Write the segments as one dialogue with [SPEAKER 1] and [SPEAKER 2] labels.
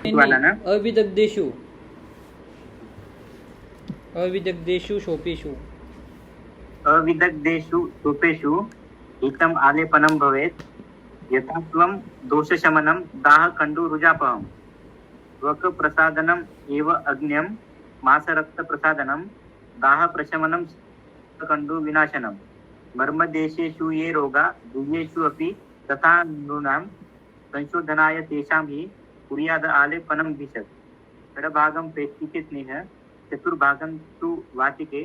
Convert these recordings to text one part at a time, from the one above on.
[SPEAKER 1] वाला ना
[SPEAKER 2] अविदग्धेषु अविदग्धेषु शोपेषु
[SPEAKER 1] अविदग्धेषु सोपेषु हितम् आलेपनं भवेत् यथा त्वं दोषशमनं दाहकण्डुरुजापहम् त्वक्प्रसादनम् एव अग्न्यं मासरक्तप्रसादनं दाहप्रशमनं कण्डुविनाशनं मर्मदेशेषु ये रोगा गुह्येषु अपि तथा नृणां संशोधनाय तेषां हि कुर्याद आलेपनं भिषक् षड्भागं प्रेष्टिके स्नेह चतुर्भागं तु वाचिके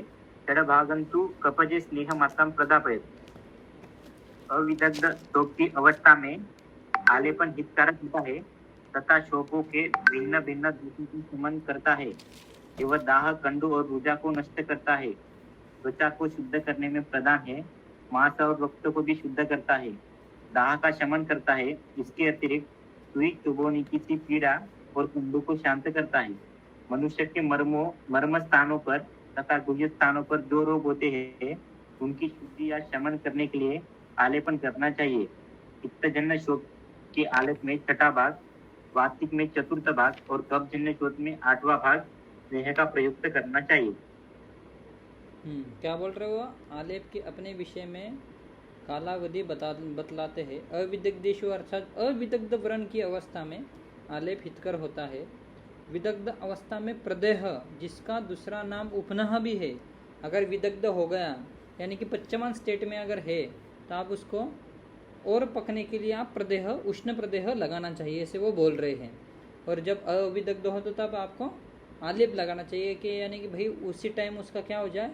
[SPEAKER 1] षड्भागं तु कपजे स्नेहमात्रां प्रदापयत्। अविदग्ध शोक की अवस्था में आलेपन हितकारक होता है तथा शोकों के भिन्न भिन्न दोषों को शमन करता है। यह दाह कंडु और रुजा को नष्ट करता है, त्वचा को शुद्ध करने में प्रधान है, मांस और रक्त को भी शुद्ध करता है, दाह का शमन करता है। इसके अतिरिक्त सुई चुभोने की सी पीड़ा और कंडु को शांत करता है। मनुष्य के मर्म स्थानों पर तथा गुह्य स्थानों पर जो रोग होते हैं उनकी शुद्धि या शमन करने के लिए आलेपन करना चाहिए। पित्तजन्य शोक के आलेप में छठा भाग, वातिक में चतुर्थ भाग और कफजन्य शोक में आठवां भाग स्नेह का प्रयुक्त करना चाहिए।
[SPEAKER 2] क्या बोल रहे हो? आलेप के अपने विषय में कालावधि बतलाते हैं। अविदग्धेषु अर्थात अविदग्ध व्रण की अवस्था में आलेप हितकर होता है। विदग्ध अवस्था में प्रदेह, जिसका दूसरा नाम उपनह भी है, अगर विदग्ध हो गया यानी कि पच्चमान स्टेट में अगर है तो आप उसको और पकने के लिए आप प्रदेह, उष्ण प्रदेह लगाना चाहिए, ऐसे वो बोल रहे हैं। और जब अविदग्ध हो तो तब आपको आलेप लगाना चाहिए कि यानी कि भाई उसी टाइम उसका क्या हो जाए,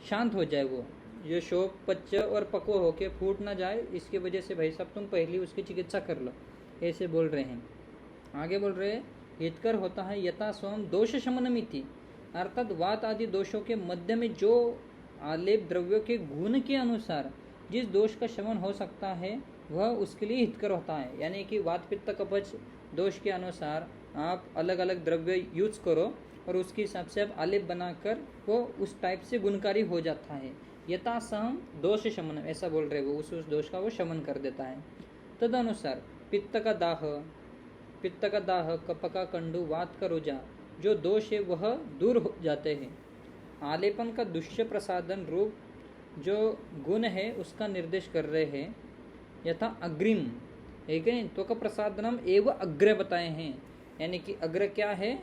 [SPEAKER 2] शांत हो जाए, वो जो शोक पच्च और पक्व होके फूट ना जाए, इसकी वजह से भाई साहब तुम पहले उसकी चिकित्सा कर लो, ऐसे बोल रहे हैं। आगे बोल रहे हैं हितकर होता है यथा स्वयं दोष शमनमिति, अर्थात वात आदि दोषों के मध्य में जो आलेप द्रव्यों के गुण के अनुसार जिस दोष का शमन हो सकता है वह उसके लिए हितकर होता है। यानी कि वात पित्त कफज दोष के अनुसार आप अलग अलग द्रव्य यूज करो और उसके हिसाब से आप आलेप बनाकर वो उस टाइप से गुणकारी हो जाता है। यथा सहम दोष शमन, ऐसा बोल रहे वो उस दोष का वो शमन कर देता है। तद अनुसार पित्त का दाह, कफ का कंडु, वात का रुजा, जो दोष है वह दूर हो जाते हैं। आलेपन का दुष्य प्रसादन रूप जो गुण है उसका निर्देश कर रहे हैं। यथा अग्रिम, एक है त्वक प्रसादनम एवं अग्र बताए हैं, यानी कि अग्र क्या है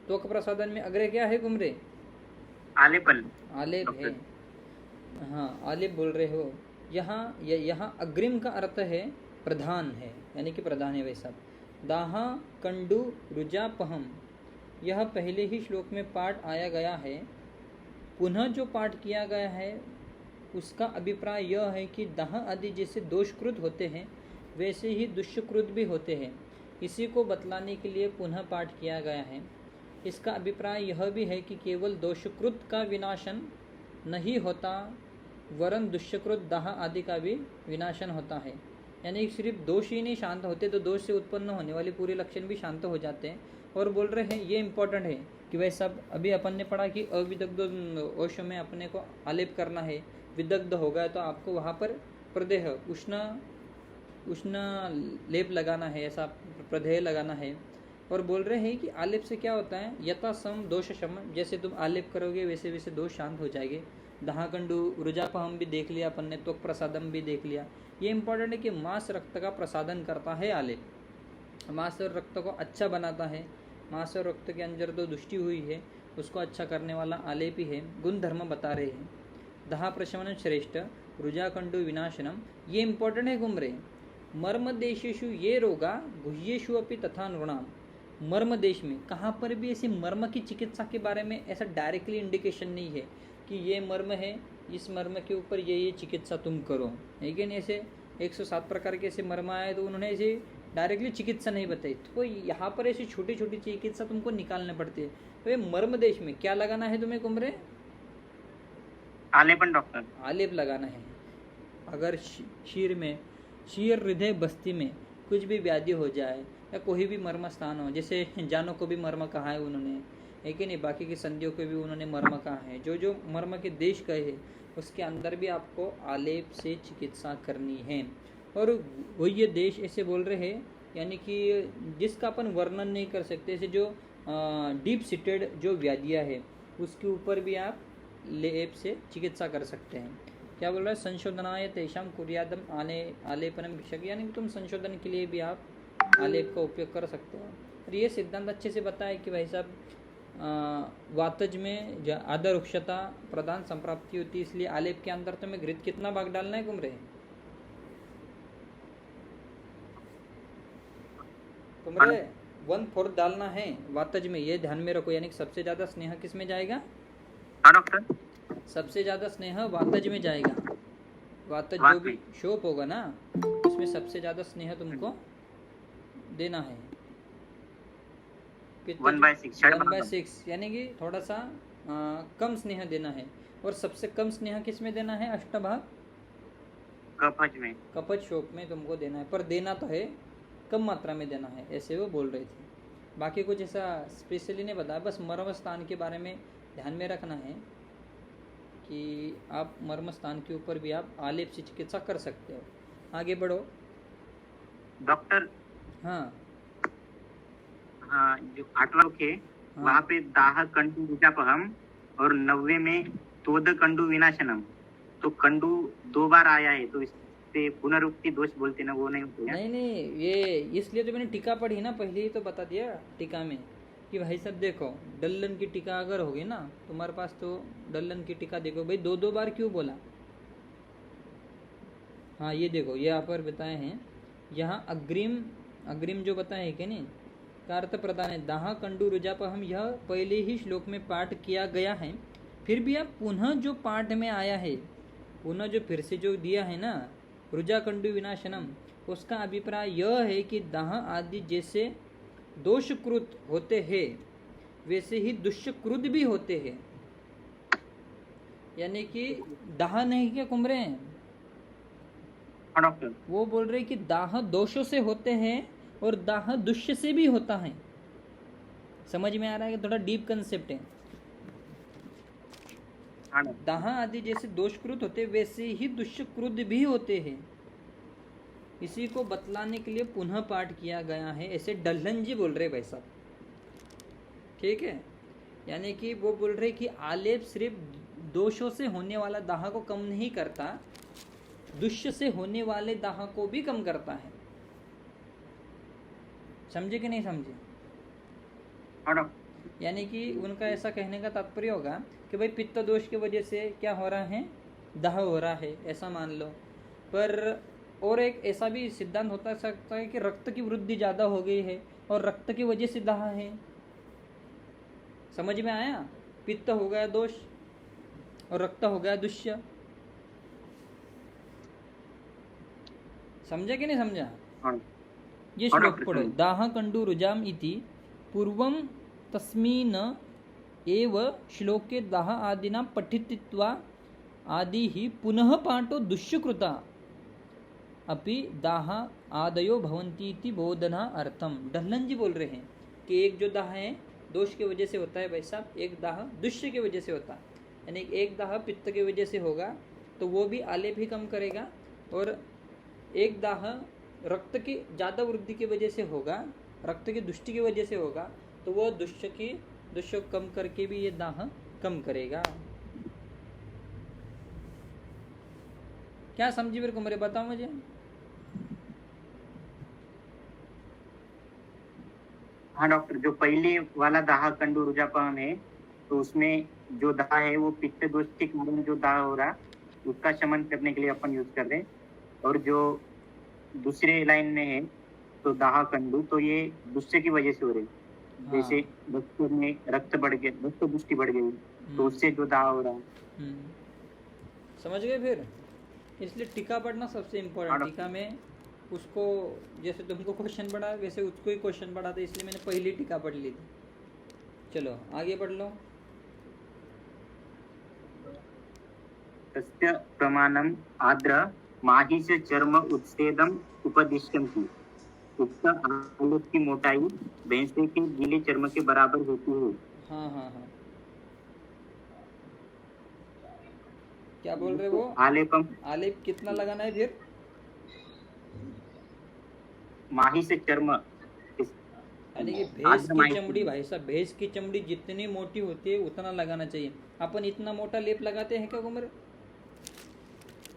[SPEAKER 2] त्वक प्रसादन में अग्र क्या है गुमरे?
[SPEAKER 1] आलेपन,
[SPEAKER 2] आलेप है। हाँ, आलेप बोल रहे हो। यहाँ अग्रिम का अर्थ है प्रधान है, यानी कि प्रधान है वैसा। दाहा कंडु रुजापहम, यह पहले ही श्लोक में पाठ आया गया है। पुनः जो पाठ किया गया है उसका अभिप्राय यह है कि दाह आदि जैसे दोषकृत होते हैं वैसे ही दुष्कृत भी होते हैं, इसी को बतलाने के लिए पुनः पाठ किया गया है। इसका अभिप्राय यह भी है कि केवल दोषकृत का विनाशन नहीं होता वरन दुष्कृत दाह आदि का भी विनाशन होता है। यानी सिर्फ दोष ही नहीं शांत होते तो दोष से उत्पन्न होने वाले पूरे लक्षण भी शांत हो जाते हैं। और बोल रहे हैं ये इम्पोर्टेंट है कि वह सब अभी अपन ने पढ़ा कि अविदग्ध ओश में अपने को आलेप करना है, विदग्ध हो गया तो आपको वहाँ पर प्रदेह उष्ण लेप लगाना है, ऐसा प्रदेह लगाना है। और बोल रहे हैं कि आलेप से क्या होता है, यथा सम दोष शमन, जैसे तुम आलेप करोगे वैसे वैसे दोष शांत हो जाएंगे। दाहकंडु रुजापहम भी देख लिया अपन ने, त्वक प्रसादम भी देख लिया। ये इंपॉर्टेंट है कि मांस रक्त का प्रसादन करता है आलेप, मांस और रक्त को अच्छा बनाता है। मांस और रक्त के अंदर जो दुष्टि हुई है उसको अच्छा करने वाला आलेप ही है, गुण धर्म बता रहे हैं। दाह प्रशमन श्रेष्ठ, रुजाकंडु विनाशनम, ये इंपॉर्टेंट है घूम रहे। मर्म देशेषु ये रोगा गुह्येषु अपि तथा नृणाम, मर्म देश में कहाँ पर भी ऐसी मर्म की चिकित्सा के बारे में ऐसा डायरेक्टली इंडिकेशन नहीं है कि ये मर्म है, इस मर्म के ऊपर ये चिकित्सा तुम करो, लेकिन ऐसे 107 प्रकार के ऐसे मर्म आए तो उन्होंने ऐसे डायरेक्टली चिकित्सा नहीं बताई। तो यहाँ पर ऐसी छोटी छोटी चिकित्सा तुमको निकालने पड़ती है। तो ये मर्म देश में क्या लगाना है तुम्हें कुमरे?
[SPEAKER 1] आलेपन डॉक्टर,
[SPEAKER 2] आलेप लगाना है। अगर शीर हृदय बस्ती में कुछ भी व्याधि हो जाए या कोई भी मर्म स्थान हो, जैसे जानों को भी मर्म कहा है उन्होंने, है कि नहीं, बाकी की संधियों को भी उन्होंने मर्म कहा है। जो जो मर्म के देश कहे हैं उसके अंदर भी आपको आलेप से चिकित्सा करनी है। और वो ये देश ऐसे बोल रहे हैं यानी कि जिसका अपन वर्णन नहीं कर सकते, जैसे जो डीप सीटेड जो व्याधियाँ है उसके ऊपर भी आप लेप से चिकित्सा कर सकते हैं। क्या बोल रहा है, संशोधनाय तेषाम कुर्यादम आलेपनम भिषक, यानी कि तुम संशोधन के लिए भी आप आलेप का उपयोग कर सकते हो। और ये सिद्धांत अच्छे से बताया कि भाई साहब वातज में आदर रुक्षता प्रधान संप्राप्ति होती है, इसलिए आलेप के अंदर तुम्हें घृत कितना भाग डालना है कुमरे? कुमरे 1/4 डालना है वातज में, ये ध्यान में रखो। यानी कि सबसे ज्यादा स्नेह किस में जाएगा?
[SPEAKER 1] हाँ डॉक्टर,
[SPEAKER 2] सबसे ज्यादा स्नेह वातज में जाएगा। वातज जो भी शोप होगा ना उसमें सबसे ज्यादा स्नेह तुमको देना है। 1/6 यानी कि थोड़ा सा कम स्नेह देना है। और सबसे कम स्नेह किस में देना है? अष्टभाग
[SPEAKER 1] कपच में,
[SPEAKER 2] कपच शोप में तुमको देना है, पर देना तो है कम मात्रा में देना है, ऐसे वो बोल रहे थे। बाकी कुछ ऐसा स्पेशली नहीं बताया, बस मर्म स्थान के बारे में ध्यान में रखना है कि आप मर्म स्थान के ऊपर भी आप आलेप से चिकित्सा कर सकते हो। आगे बढ़ो
[SPEAKER 1] डॉक्टर।
[SPEAKER 2] हाँ
[SPEAKER 1] हाँ, जो 8वां के वहाँ पे 10 कंडू रुजापहम और 90 में तोद कंडू विनाशनम, तो कंडू 2 बार आया है, तो इससे पुनरुक्ति दोष बोलते ना, वो नहीं होते?
[SPEAKER 2] नहीं, ये इसलिए तो मैंने टीका पढ़ी ना, पहले ही तो बता दिया टीका में कि भाई सब देखो, डल्लन की टीका अगर होगी ना तुम्हारे पास, तो डल्लन की टीका देखो भाई 2 बार क्यों बोला। हाँ ये देखो, ये यहाँ पर बताए हैं, यहाँ अग्रिम जो बताए कि नहीं का अर्थ प्रदान है। दाह कंडू रुजापहम, यह पहले ही श्लोक में पाठ किया गया है, फिर भी आप पुनः जो पाठ में आया है, पुनः जो फिर से जो दिया है ना रुजा कंडू विनाशनम, उसका अभिप्राय यह है कि दाह आदि जैसे दोषकृत होते हैं वैसे ही दुष्कृत भी होते हैं। यानी कि दाह नहीं क्या कुमरे हैं, वो बोल रहे कि दाह दोषों से होते हैं और दाह दुष्य से भी होता है। समझ में आ रहा है कि थोड़ा डीप कंसेप्ट है। दाह आदि जैसे दोषकृत होते वैसे ही दुष्कृत भी होते हैं, इसी को बतलाने के लिए पुनः पाठ किया गया है, ऐसे डल्लन जी बोल रहे भाई साहब। ठीक है, यानी कि वो बोल रहे कि आलेप सिर्फ दोषों से होने वाला दाह को कम नहीं करता, दुष्य से होने वाले दाह को भी कम करता है। समझे कि नहीं समझे? यानी कि उनका ऐसा कहने का तात्पर्य होगा कि भाई पित्त दोष की वजह से क्या हो रहा है, दाह हो रहा है, ऐसा मान लो। पर और एक ऐसा भी सिद्धांत होता सकता है कि रक्त की वृद्धि ज्यादा हो गई है और रक्त की वजह से दाह है। समझ में आया? पित्त हो गया दोष और रक्त हो गया दुष्य। समझा कि नहीं समझा? ये श्लोक पढ़ो, दाह कंडू रुजाम इति पूर्वम तस्मिन् एव श्लोके दाह आदिना पठित्वा आदि ही पुनः पाठो दुष्यकृता अपि दाह आदयो भवन्ति इति बोधना अर्थम। डल्लन जी बोल रहे हैं कि एक जो दाह है दोष की वजह से होता है भाई साहब, एक दाह दुष्य की वजह से होता है। यानी एक दाह पित्त की वजह से होगा तो वो भी आलेप ही कम करेगा, और एक दाह रक्त की ज़्यादा वृद्धि की वजह से होगा, रक्त की दुष्टि की वजह से होगा, तो वो दुष्य कम करके भी ये दाह कम करेगा। क्या समझी मेरे को, मेरे बताओ मुझे।
[SPEAKER 1] हाँ डॉक्टर, जो पहले वाला दाह कंडू रुजापहम है, तो उसमें जो दाह है वो पित्त दोष के कारण जो दाह हो रहा उसका शमन करने के लिए अपन यूज कर रहे हैं, और जो दूसरे लाइन में है तो दाह कंडू, तो ये दुष्य की वजह से हो रही। जैसे रक्त में रक्त बढ़ गया, रक्त पुष्टि बढ़ गई, तो उससे जो दाह हो रहा।
[SPEAKER 2] समझ गए? फिर इसलिए टीका पढ़ना सबसे इम्पोर्टेंट। टीका में उसको जैसे तुमको क्वेश्चन पढ़ा वैसे उसको ही क्वेश्चन पढ़ा था, इसलिए मैंने पहली टीका पढ़ ली थी। चलो आगे पढ़ लो।
[SPEAKER 1] तस्य प्रमाणम आद्र माहिष चर्म उत्सेदम उपदिष्टंति, उसका आलोक की मोटाई भैंसे के गीले चर्म के बराबर होती है।
[SPEAKER 2] हाँ, क्या बोल रहे वो?
[SPEAKER 1] आलेपम,
[SPEAKER 2] आलेप कितना लगाना है फिर?
[SPEAKER 1] माही से चर्म
[SPEAKER 2] यानी कि भैंस
[SPEAKER 1] आग्र
[SPEAKER 2] की
[SPEAKER 1] माही
[SPEAKER 2] चमड़ी, भाई साहब भैंस की चमड़ी जितनी मोटी होती है उतना लगाना चाहिए। अपन इतना मोटा लेप लगाते हैं क्या उम्र?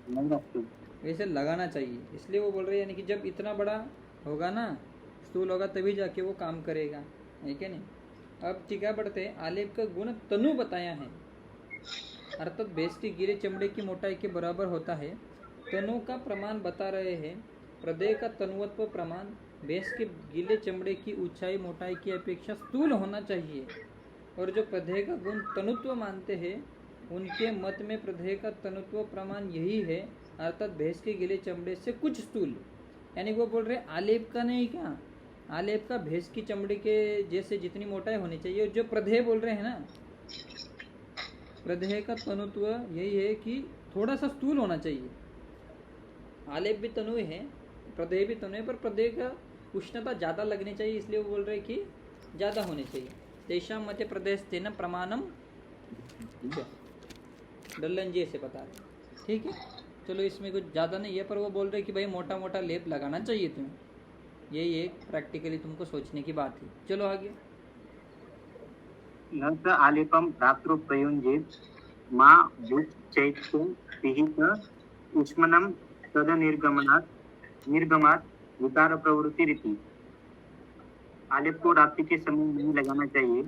[SPEAKER 1] नहीं रखते।
[SPEAKER 2] वैसे लगाना चाहिए, इसलिए वो बोल रहे हैं यानी कि जब इतना बड़ा होगा ना, स्थूल होगा, तभी जाके वो काम करेगा, है क्या नहीं। अब टीका बढ़ते हैं। आलेप का गुण तनु बताया है, अर्थात भैंस की गिरे चमड़े की मोटाई के बराबर होता है। तनु का प्रमाण बता रहे हैं। प्रदेह का तनुवत्व प्रमाण भैंस के गीले चमड़े की ऊंचाई मोटाई की अपेक्षा स्थूल होना चाहिए। और जो प्रदेह का गुण तनुत्व मानते हैं उनके मत में प्रदेह का तनुत्व प्रमाण यही है, अर्थात भैंस के गीले चमड़े से कुछ स्थूल। यानी वो बोल रहे आलेप का नहीं, क्या आलेप का भैंस की चमड़ी के जैसे जितनी मोटाई होनी चाहिए। जो प्रदेह बोल रहे हैं ना, प्रदेह का तनुत्व यही है कि थोड़ा सा स्थूल होना चाहिए। आलेप भी तनु है, प्रदेह भी तनु है, पर प्रदेह का उष्णता ज़्यादा लगनी चाहिए, इसलिए वो बोल रहे हैं कि ज़्यादा होनी चाहिए। तेषां मध्य प्रदेश तेन प्रमाणम डल्लन जी ऐसे बता रहे। ठीक है, चलो इसमें कुछ ज़्यादा नहीं है, पर वो बोल रहे कि भाई मोटा मोटा लेप लगाना चाहिए तुम्हें। यही एक प्रैक्टिकली तुमको सोचने की बात है। चलो आगे।
[SPEAKER 1] न च आलेपम रात्रौ प्रयुञ्जेत् मा चैत्य पिहित उष्मनम तद निर्गमात विकार प्रवृत्ति रीति। आलेप को रात्रि के समय नहीं लगाना चाहिए,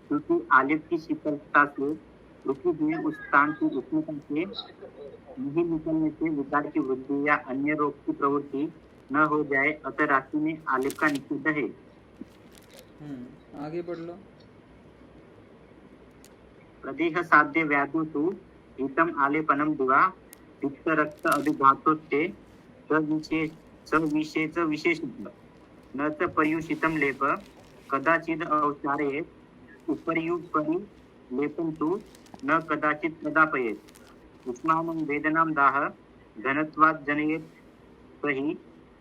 [SPEAKER 1] क्योंकि आलेप की शीतलता से रुकी हुई उस स्थान की उष्णता से नहीं निकलने से विकार की वृद्धि या अन्य रोग की प्रवृत्ति न हो जाए, अतः रात्रि में आलेप का निषेध है।
[SPEAKER 2] आगे बढ़ लो।
[SPEAKER 1] प्रदेह साध्य व्याधु तु हितम आलेपनम दिवा पित्त रक्त अभिघातोच्चे सविशेष विशेषित न च पर्युषितम लेप कदाचिद अवचारयेत् उपर्युपरि लेपं तु न कदाचित् प्रदापयेत् उष्मानं वेदनां दाह घनत्वात् जनयेत् तहि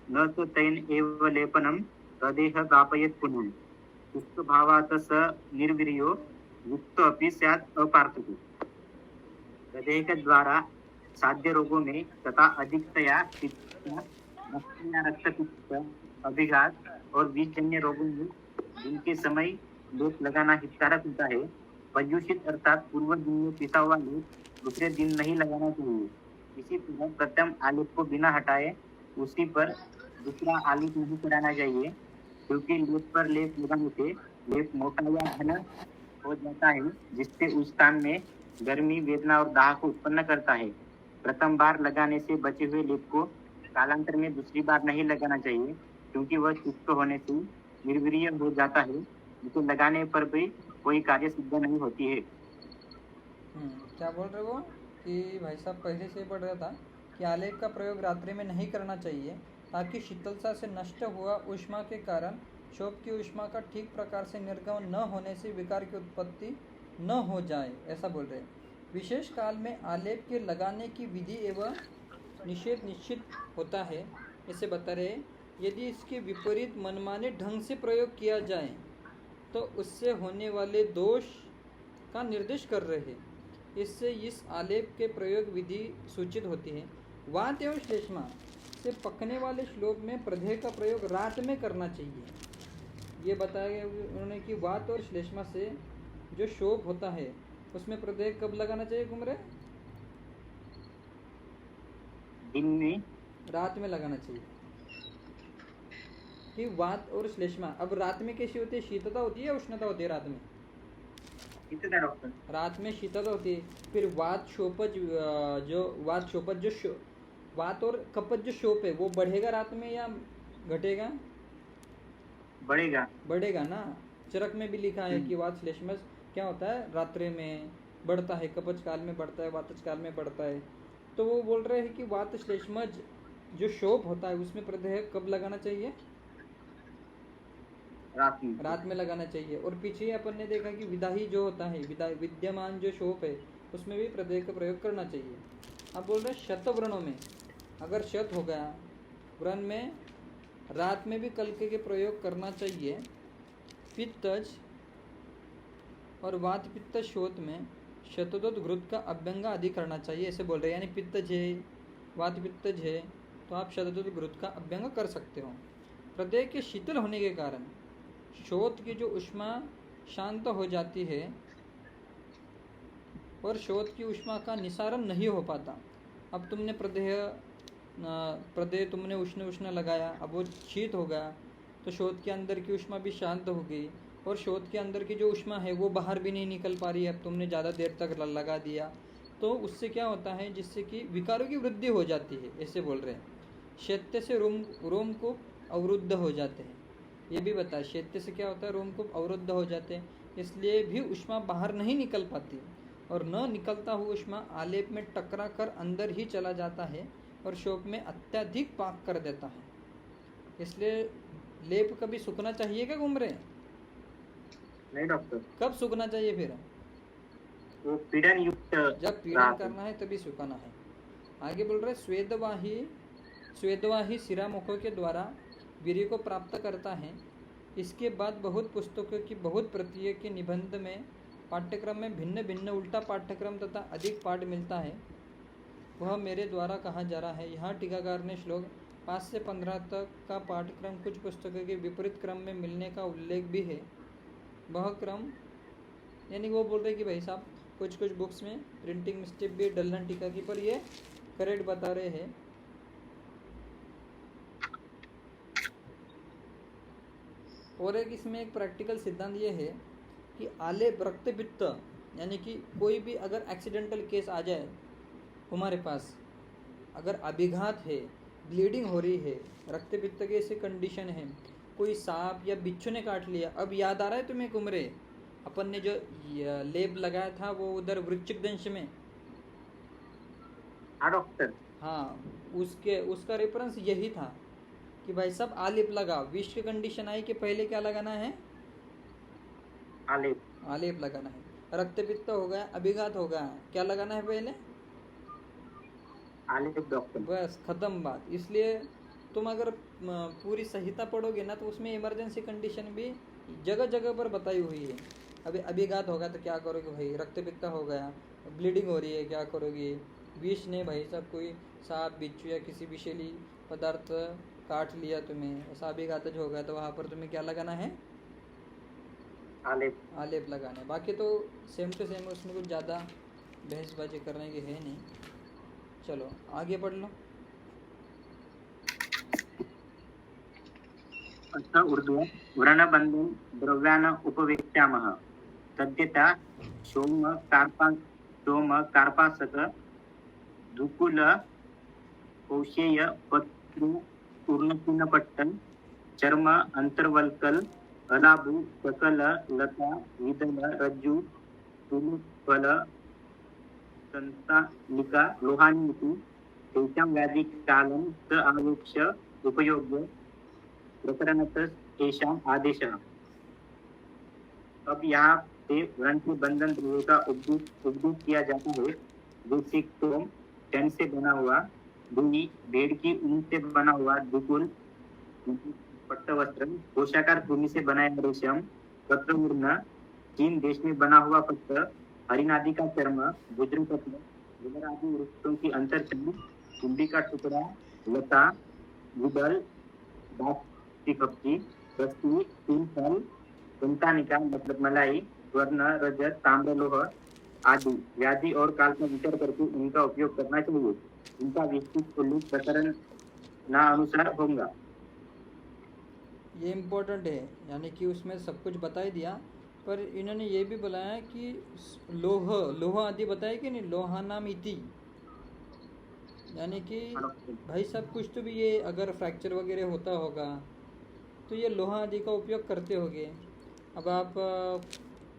[SPEAKER 1] न च तेन एव लेपनं प्रदेह दापयेत् पुनः पुष्पभावात् स निर्वीर्यो युक्त अपि स्यात् अपार्थको। हृदय के द्वारा साध्य रोगों में तथा अधिकतया रक्त पित्त अभिघात और बीजजन्य रोगों में जिनके समय लेप लगाना हितकारक होता है, पर्युषित अर्थात पूर्व दिन में पिसा हुआ लेप दूसरे दिन नहीं लगाना चाहिए। इसी तरह प्रथम आलेप को बिना हटाए उसी पर दूसरा आलेप नहीं कराना चाहिए, क्योंकि लेप पर लेप लगाने से लेप मोटा या घना हो जाता है, जिससे उस स्थान में गर्मी, वेदना और दाह को उत्पन्न करता है। प्रथम बार लगाने से बचे हुए लेप को कालांतर में दूसरी बार नहीं लगाना चाहिए, क्योंकि वह शुष्क होने से निर्वीर्य हो जाता है, जिसे लगाने पर भी कोई कार्य सिद्ध नहीं होती है।
[SPEAKER 2] क्या बोल रहे वो कि भाई साहब पहले से पढ़ रहा था कि आलेप का प्रयोग रात्रि में नहीं करना चाहिए, ताकि शीतलता से नष्ट हुआ ऊष्मा के कारण शोभ की ऊष्मा का ठीक प्रकार से निर्गमन न होने से विकार की उत्पत्ति न हो जाए, ऐसा बोल रहे हैं। विशेष काल में आलेप के लगाने की विधि एवं निषेध निश्चित होता है, इसे बता रहे। यदि इसके विपरीत मनमाने ढंग से प्रयोग किया जाए तो उससे होने वाले दोष का निर्देश कर रहे हैं। इससे इस आलेप के प्रयोग विधि सूचित होती है। वात एवं श्लेष्मा से पकने वाले श्लोक में प्रदेह का प्रयोग रात में करना चाहिए। ये बताया गया उन्होंने कि वात और श्लेष्मा से जो शोभ होता है उसमें प्रदेह कब लगाना चाहिए घूमरे?
[SPEAKER 1] दिन में,
[SPEAKER 2] रात में लगाना चाहिए। कि वात और श्लेष्मा अब रात में कैसी होती है? शीतलता होती है या उष्णता होती है रात में?
[SPEAKER 1] शीतलता डॉक्टर।
[SPEAKER 2] रात में शीतलता होती है। फिर वात शोपज जो वात और कपज जो शोप है वो बढ़ेगा रात में या घटेगा? बढ़ेगा ना। चरक में भी लिखा है कि वात श्लेष्मस क्या होता है, रात्रि में बढ़ता है, कपच काल में बढ़ता है, वातज काल में बढ़ता है। तो वो बोल रहे हैं कि वात श्लेष्मज जो शोप होता है उसमें प्रदेह कब लगाना चाहिए? रात में लगाना चाहिए। और पीछे अपन ने देखा कि विदाही जो होता है, विद्यमान जो शोप है उसमें भी प्रदेह का प्रयोग करना चाहिए। अब बोल रहे हैं शत व्रणों में, अगर शत हो गया व्रण में रात में भी कलके के प्रयोग करना चाहिए। पित्तज और वात पित्त शोत में शतोदत घृत का अभ्यंग आदि करना चाहिए, ऐसे बोल रहे हैं। यानी पित्तज है, वात पित्तज है तो आप शतोदत घृत का अभ्यंग कर सकते हो। हृदय के शीतल होने के कारण शोथ की जो ऊष्मा शांत हो जाती है और शोथ की ऊष्मा का निसारण नहीं हो पाता। अब तुमने प्रदेह तुमने उष्ण उष्ण लगाया, अब वो शीत हो गया, तो शोथ के अंदर की ऊष्मा भी शांत हो गई और शोथ के अंदर की जो ऊष्मा है वो बाहर भी नहीं निकल पा रही है। अब तुमने ज़्यादा देर तक लगा दिया तो उससे क्या होता है, जिससे कि विकारों की वृद्धि हो जाती है, ऐसे बोल रहे हैं। शैत्य से रोमकूप अवरुद्ध हो जाते हैं, ये भी बताया। शैत्य से क्या होता है, रोमकूप अवरुद्ध हो जाते हैं, इसलिए भी ऊष्मा बाहर नहीं निकल पाती और न निकलता हुआ ऊष्मा आलेप में टकरा कर अंदर ही चला जाता है और शोक में अत्यधिक पाक कर देता है। इसलिए लेप कभी सूखना चाहिए क्या घूम रहे?
[SPEAKER 1] नहीं डॉक्टर,
[SPEAKER 2] कब सूखना चाहिए फिर?
[SPEAKER 1] वो पीड़न युक्त
[SPEAKER 2] जब पीड़न करना है तभी सुखाना है। आगे बोल रहे स्वेदवाही सिरामुखों के द्वारा वीर्य को प्राप्त करता है। इसके बाद बहुत पुस्तकों की बहुत प्रतियों के निबंध में पाठ्यक्रम में भिन्न भिन्न उल्टा पाठ्यक्रम तथा अधिक पाठ मिलता है, वह मेरे द्वारा कहा जा रहा है। यहाँ टीकाकार ने श्लोक 5 से 15 तक का पाठ्यक्रम कुछ पुस्तकों के विपरीत क्रम में मिलने का उल्लेख भी है। वह क्रम यानी वो बोल रहे कि भाई साहब कुछ कुछ बुक्स में प्रिंटिंग मिस्टेक भी डलन टीका की, पर ये करेक्ट बता रहे हैं। और एक इसमें एक प्रैक्टिकल सिद्धांत ये है कि आलेप रक्त पित्त, यानी कि कोई भी अगर एक्सीडेंटल केस आ जाए हमारे पास, अगर अभिघात है, ब्लीडिंग हो रही है, रक्त पित्त के ऐसे कंडीशन है, कोई सांप या बिच्छू ने काट लिया, अब याद आ रहा है तुम्हें कुमरे अपन ने जो लेप लगाया था वो उधर वृश्चिक दंश में?
[SPEAKER 1] हाँ डॉक्टर,
[SPEAKER 2] हाँ, उसका रेफरेंस यही था कि भाई साहब आलेप लगा। विष की कंडीशन आई कि पहले क्या लगाना है? आलेप लगाना है। रक्त पित्त हो गया, अभिघात हो गया, क्या लगाना है पहले?
[SPEAKER 1] आलेप डॉक्टर।
[SPEAKER 2] बस खत्म बात। इसलिए तुम अगर पूरी संहिता पढ़ोगे ना तो उसमें इमरजेंसी कंडीशन भी जगह जगह पर बताई हुई है। अभी अभिघात होगा तो क्या करोगे भाई, रक्त पित्त हो गया, ब्लीडिंग हो रही है, क्या करोगे? विष ने भाई साहब कोई सांप बिच्छू या किसी विषैली पदार्थ काट लिया तुम्हें, ऐसा अभिघातज हो गया, तो वहाँ पर तुम्हें क्या लगाना है? आलेप लगाना है। बाकी तो सेम टू सेम, उसमें कुछ ज़्यादा बहसबाजी करने की है नहीं। चलो आगे पढ़ लो।
[SPEAKER 1] अच्छा, उर्दू। व्रणबंधन द्रव्यान उपवेक्ष्यामः तद्यथा सोम कार्पासक दुकुल कौशेय पत्रु पूर्णपिनपट्टन चर्म अंतर्वल्कल अलाबु सकल लता विदल रज्जु तुलफल संतानिका लोहानी तेषां व्याधिकालं स आवेक्ष्य उपयोग्य प्रकरणतः एषाम् आदेशः। अब यहाँ से व्रण के बंधन द्रव्यों का उपयोग किया जाता है, जैसे सोम, टन से बना हुआ, दुई, भेड़ की ऊन से बना हुआ दुकुल पट्ट वस्त्र, कोशाकार भूमि से बनाया रेशम, पत्र उड़ना, चीन देश में बना हुआ पत्र, हरिनादि का चर्म, गुजरू पत्र, विदर आदि वृक्षों की अंतरचंद, कुंडी का टुकड़ा, लता, गुदल, दास की कपची, रस्सी, तीन फल, संतानिका मतलब मलाई, स्वर्ण, रजत, ताम्र, लोह आदि व्याधि और काल का विचार करके इनका उपयोग करना चाहिए। इनका विस्तृत उल्लेख प्रकरण अनुसार होगा।
[SPEAKER 2] ये इम्पोर्टेंट है, यानी कि उसमें सब कुछ बता ही दिया, पर इन्होंने ये भी बताया कि लोह आदि बताया कि नहीं, लोहा नाम इति, यानी कि भाई सब कुछ तो भी ये अगर फ्रैक्चर वगैरह होता होगा तो ये लोहा आदि का उपयोग करते होंगे। अब आप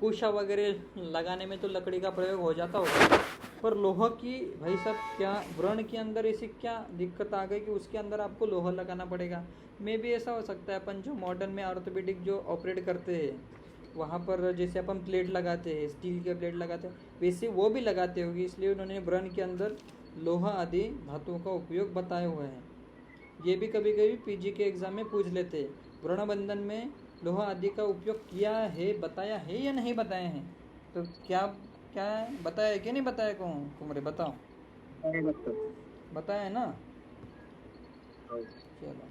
[SPEAKER 2] कुशा वगैरह लगाने में तो लकड़ी का प्रयोग हो जाता होगा, पर लोहा की भाई साहब क्या व्रण के अंदर ऐसी क्या दिक्कत आ गई कि उसके अंदर आपको लोहा लगाना पड़ेगा? मे भी ऐसा हो सकता है अपन जो मॉडर्न में ऑर्थोपेडिक जो ऑपरेट करते हैं वहाँ पर जैसे अपन प्लेट लगाते हैं, स्टील के प्लेट लगाते हैं, वैसे वो भी लगाते होंगे, इसलिए उन्होंने व्रण के अंदर लोहा आदि धातुओं का उपयोग बताए हुए हैं। ये भी कभी कभी पीजी के एग्जाम में पूछ लेते हैं, व्रणबंधन में लोहा आदि का उपयोग किया है, बताया है या नहीं बताए हैं? तो क्या क्या बताया कि नहीं बताया? कौन कुमरे बताओ, बताया है ना? चलो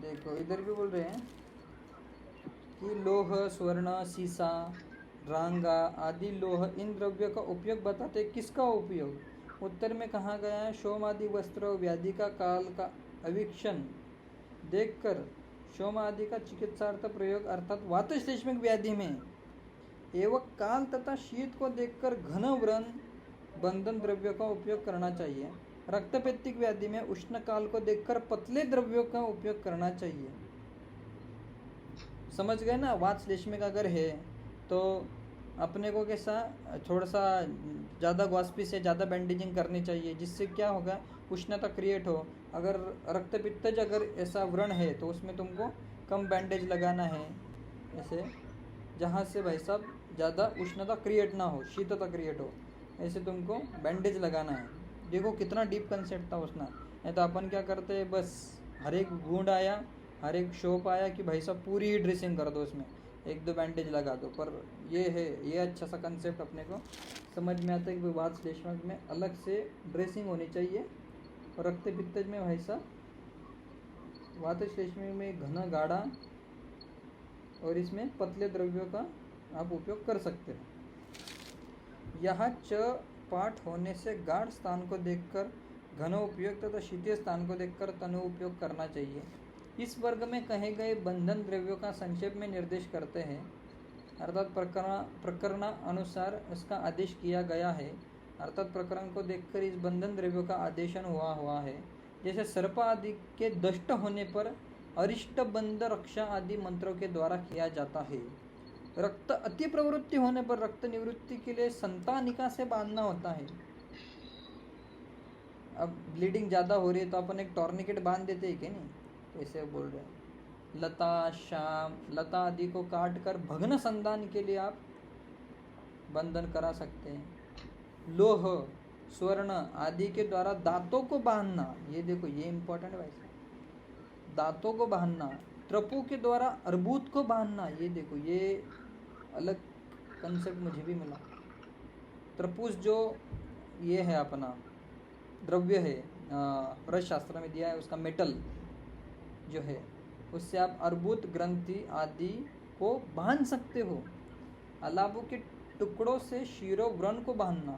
[SPEAKER 2] देखो इधर भी बोल रहे हैं कि लोह, स्वर्ण, सीसा, रांगा आदि लोह इन द्रव्यों का उपयोग बताते। किसका उपयोग? उत्तर में कहा गया है शोम आदि वस्त्र और व्याधि का काल का अवीक्षण देखकर शोम आदि का चिकित्सार्थ प्रयोग अर्थात वातश्लेष्मिक व्याधि में एवं काल तथा शीत को देखकर घन व्रण बंधन द्रव्यों का उपयोग करना चाहिए। रक्तपित्तिक व्याधि में उष्ण काल को देखकर पतले द्रव्यों का उपयोग करना चाहिए। समझ गए ना? वातश्लेष्मिक अगर है तो अपने को कैसा थोड़ा सा ज़्यादा गॉस्पी से ज़्यादा बैंडेजिंग करनी चाहिए, जिससे क्या होगा उष्णता क्रिएट हो। अगर रक्तपित्तज अगर ऐसा व्रण है तो उसमें तुमको कम बैंडेज लगाना है, ऐसे जहाँ से भाई साहब ज़्यादा उष्णता क्रिएट ना हो, शीतता क्रिएट हो, ऐसे तुमको बैंडेज लगाना है। देखो कितना डीप कंसेप्ट था उसना। नहीं तो अपन क्या करते हैं, बस हर एक बूंद आया, हर एक शॉप आया कि भाई साहब पूरी ही ड्रेसिंग कर दो, उसमें एक दो बैंडेज लगा दो। पर ये है, ये अच्छा सा कंसेप्ट अपने को समझ में आता है कि वातश्लेष्मिक में अलग से ड्रेसिंग होनी चाहिए और रक्तपित्तज में भाई साहब वातश्लेष्मिक में घना गाढ़ा और इसमें पतले द्रव्यों का आप उपयोग कर सकते हो। यहाँ च पाठ होने से गाढ़ स्थान को देखकर घन उपयोग तथा शीतल स्थान को देखकर तनु उपयोग करना चाहिए। इस वर्ग में कहे गए बंधन द्रव्यों का संक्षेप में निर्देश करते हैं, अर्थात प्रकरण अनुसार उसका आदेश किया गया है, अर्थात प्रकरण को देखकर इस बंधन द्रव्यों का आदेशन हुआ है। जैसे सर्प आदि के दष्ट होने पर अरिष्ट बंध रक्षा आदि मंत्रों के द्वारा किया जाता है। रक्त अति प्रवृत्ति होने पर रक्त निवृत्ति के लिए संतानिका से बांधना होता है। अब ब्लीडिंग ज़्यादा हो रही है तो अपन एक टॉर्निकेट बांध देते हैं क्या? नहीं, तो ऐसे बोल रहे हैं। लता, शाम, लता आदि को काट कर भग्न संधान के लिए आप बंधन करा सकते हैं। लोह, स्वर्ण आदि के द्वारा दांतों को बांधना, ये देखो ये इंपॉर्टेंट है भाई, दांतों को बांधना। ट्रपू के द्वारा अर्बूद को बांधना, ये देखो ये अलग कंसेप्ट मुझे भी मिला। ट्रपूस जो ये है अपना द्रव्य है, रस शास्त्र में दिया है, उसका मेटल जो है उससे आप अर्बुद ग्रंथि आदि को बांध सकते हो। अलाबों के टुकड़ों से शीरो व्रण को बांधना,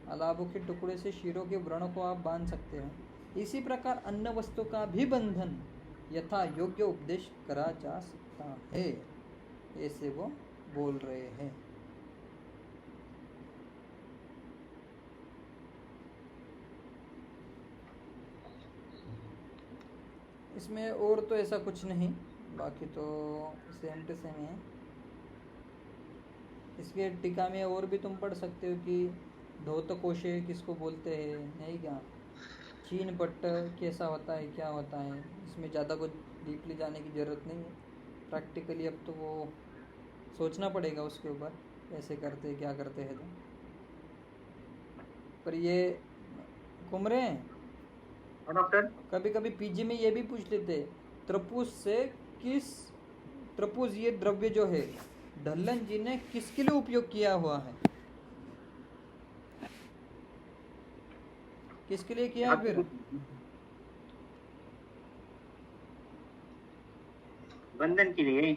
[SPEAKER 2] अलाबों के टुकड़े से शीरो के व्रण को आप बांध सकते हो। इसी प्रकार अन्य वस्तु का भी बंधन यथा योग्य उपदेश करा जा सकता है, ऐसे वो बोल रहे हैं। इसमें और तो ऐसा कुछ नहीं, बाकी तो सेम टू सेम है। इसके टीका में और भी तुम पढ़ सकते हो कि धौत कोशे किसको बोलते हैं, नहीं क्या, चीन पट्ट कैसा होता है, क्या होता है। इसमें ज़्यादा कुछ डीपली जाने की ज़रूरत नहीं है। प्रैक्टिकली अब तो वो सोचना पड़ेगा उसके ऊपर कैसे करते क्या करते हैं। तो पर ये कुमरे
[SPEAKER 1] डॉक्टर
[SPEAKER 2] कभी कभी पीजी में ये भी पूछ लेते, त्रिपुस से किस, त्रिपुस ये द्रव्य जो है ढल्लन जी ने किसके लिए उपयोग किया हुआ है, किसके लिए किया? फिर
[SPEAKER 1] बंधन के लिए।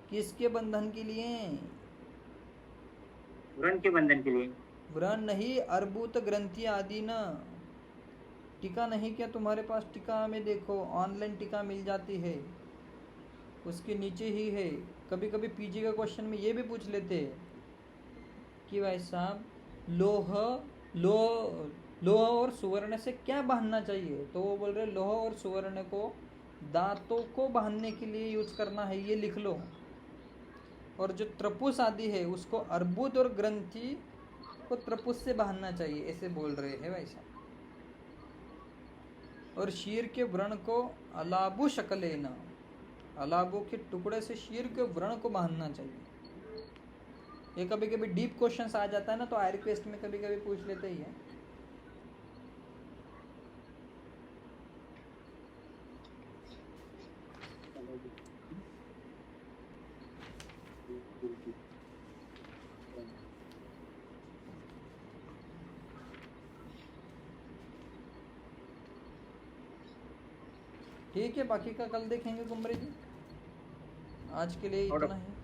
[SPEAKER 2] किसके बंधन के लिए?
[SPEAKER 1] व्रण के बंधन के लिए।
[SPEAKER 2] व्रण नहीं, अर्बुत ग्रंथि आदि न। टीका नहीं क्या तुम्हारे पास? टीका में देखो, ऑनलाइन टीका मिल जाती है, उसके नीचे ही है। कभी कभी पीजी का क्वेश्चन में ये भी पूछ लेते हैं कि भाई साहब लोह और सुवर्ण से क्या बांधना चाहिए, तो वो बोल रहे लोह और सुवर्ण को दांतों को बांधने के लिए यूज करना है, ये लिख लो। और जो त्रिपुस आदि है उसको अर्बुद और ग्रंथि को त्रिपुस से बांधना चाहिए, ऐसे बोल रहे हैं भाई साहब। और शीर के व्रण को अलाबु शकलेना, अलाबों के टुकड़े से शीर के व्रण को बांधना चाहिए। ये कभी कभी डीप क्वेश्चंस आ जाता है ना, तो आई रिक्वेस्ट में कभी कभी पूछ लेते ही है। ठीक है, बाकी का कल देखेंगे कुमरे जी। आज के लिए
[SPEAKER 1] और-
[SPEAKER 2] इतना ही।